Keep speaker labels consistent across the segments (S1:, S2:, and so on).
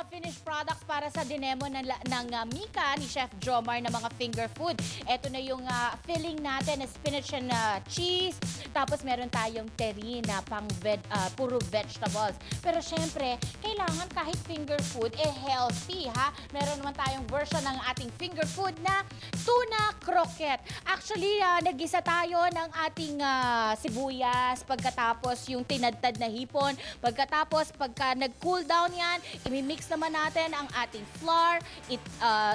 S1: finished products para sa dinemo ng Mika ni Chef Jomar na mga finger food. Ito na yung filling natin na spinach and cheese. Tapos meron tayong terrine na puro vegetables. Pero syempre, kailangan kahit finger food, healthy ha. Meron naman tayong version ng ating finger food na tuna croquette. Actually, nag-isa tayo ng ating sibuyas, pagkatapos yung tinadtad na hipon. Pagkatapos, pagka nag-cool down yan, imimix naman natin ang ating flour,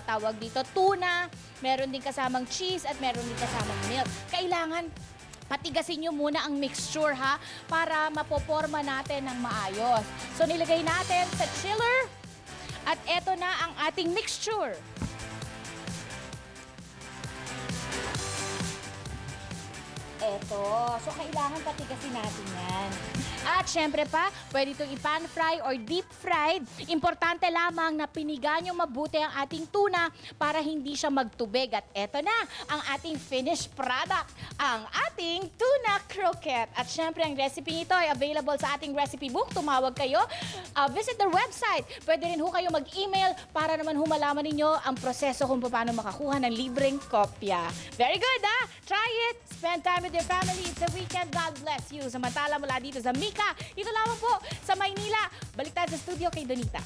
S1: tawag dito tuna, meron din kasamang cheese at meron din kasamang milk. Kailangan patigasin nyo muna ang mixture ha, para mapoporma natin ng maayos. So nilagay natin sa chiller at eto na ang ating mixture. Eto. So, kailangan patigasin natin yan. At syempre pa, pwede itong i-pan fry or deep fried. Importante lamang na piniga nyo mabuti ang ating tuna para hindi siya magtubig. At eto na ang ating finished product, ang ating tuna croquette. At syempre, ang recipe nito ay available sa ating recipe book. Tumawag kayo. Visit their website. Pwede rin kayo mag-email para naman malaman ninyo ang proseso kung paano makakuha ng libreng kopya. Very good, ha? Try it. Spend time with your family. It's a weekend. God bless you. Samantala mula dito sa Mika, dito lamang po sa Maynila. Balik tayo sa studio kay Donita.